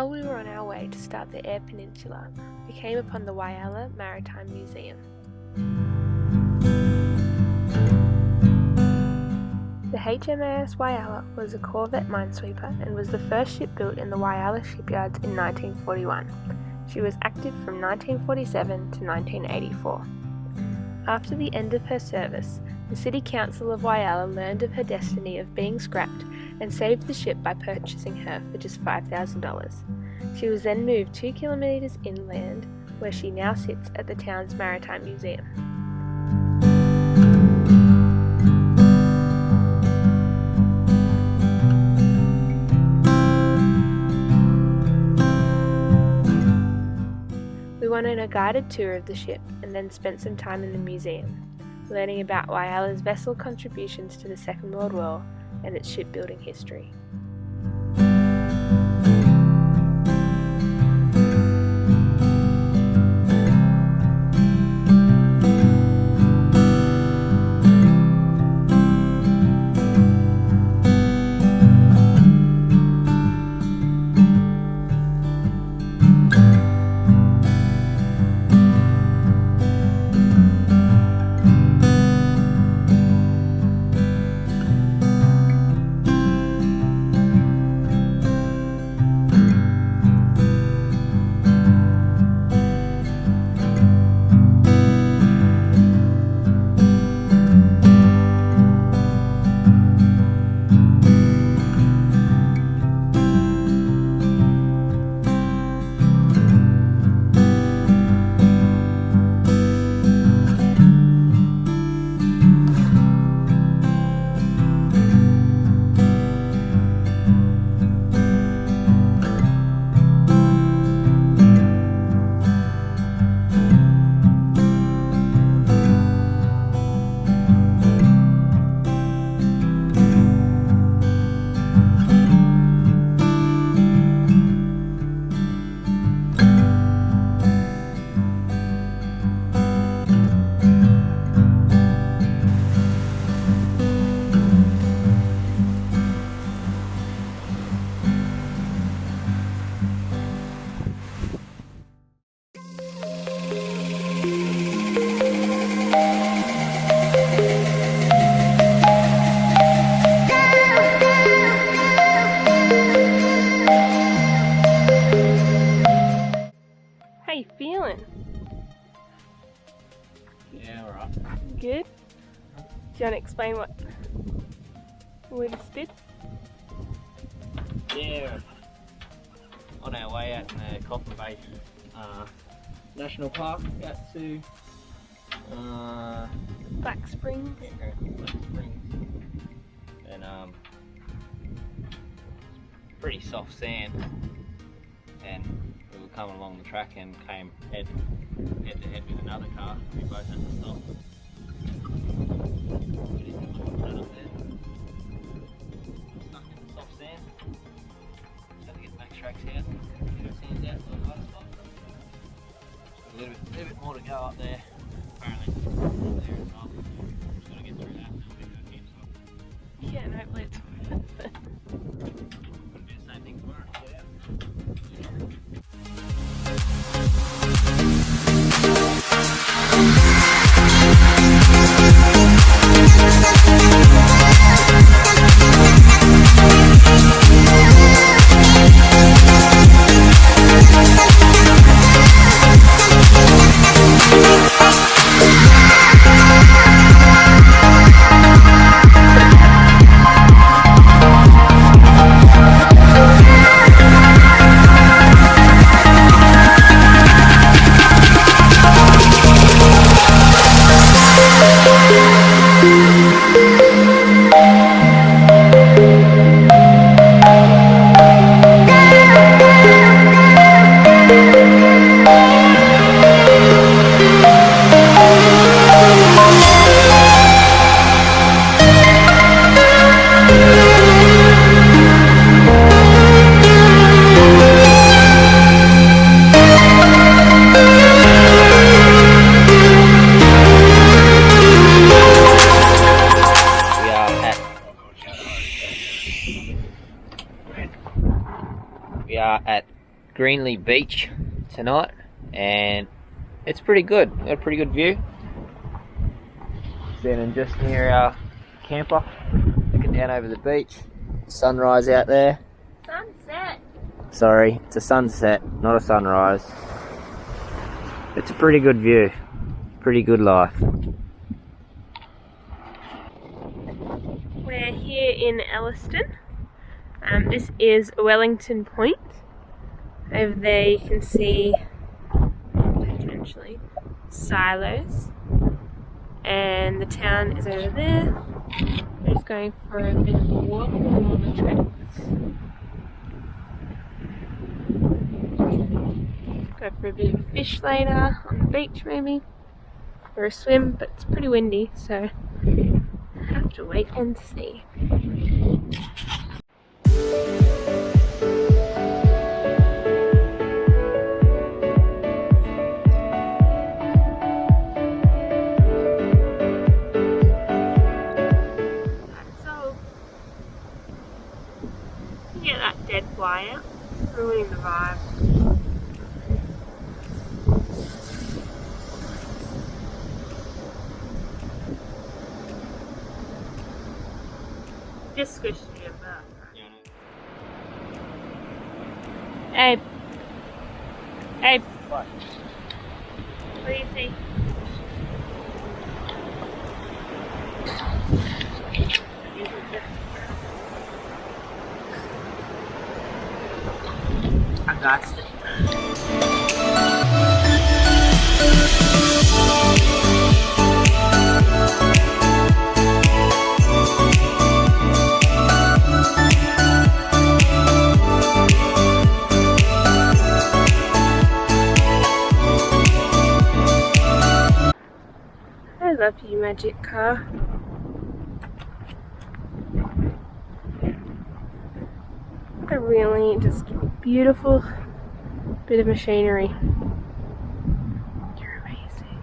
While we were on our way to start the Eyre Peninsula, we came upon the Whyalla Maritime Museum. The HMAS Whyalla was a corvette minesweeper and was the first ship built in the Whyalla shipyards in 1941. She was active from 1947 to 1984. After the end of her service, the City Council of Whyalla learned of her destiny of being scrapped and saved the ship by purchasing her for just $5,000. She was then moved 2 kilometres inland, where she now sits at the town's Maritime Museum. We went on a guided tour of the ship and then spent some time in the museum, learning about Whyalla's vessel contributions to the Second World War and its shipbuilding history. How you feeling? Yeah, alright. Good? Do you want to explain what we just did? Yeah, on our way out in the Coffin Bay National Park, out to Black Springs. Black Springs, and pretty soft sand, and we were coming along the track and came head to head with another car. We both had to stop. Stuck in the soft sand. Just had to get the max tracks out, get our sands out for the hard spot. A little bit more to go up there. Apparently, there as well. Just got to get through that and then we'll be good again. So. Yeah, and hopefully it's worth it. Gonna do the same thing tomorrow. Get out. We are at Greenlee Beach tonight, and it's pretty good. Got a pretty good view. Standing just near our camper, looking down over the beach. Sunrise out there. Sunset. Sorry, it's a sunset, not a sunrise. It's a pretty good view. Pretty good life. We're here in Elliston. This is Wellington Point. Over there you can see potentially silos, and the town is over there. We're just going for a bit of a walk along the tracks. Go for a bit of a fish later on the beach maybe, or a swim, but it's pretty windy, so have to wait and see. So, you get that dead wire, ruining the vibe. Just squished it in back. Abe. Abe. What? What do you think? I got it. I love you, magic car. A really just beautiful bit of machinery. You're amazing.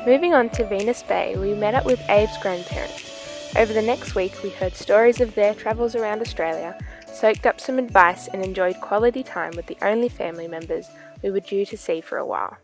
Moving on to Venus Bay, we met up with Abe's grandparents. Over the next week, we heard stories of their travels around Australia, soaked up some advice, and enjoyed quality time with the only family members we were due to see for a while.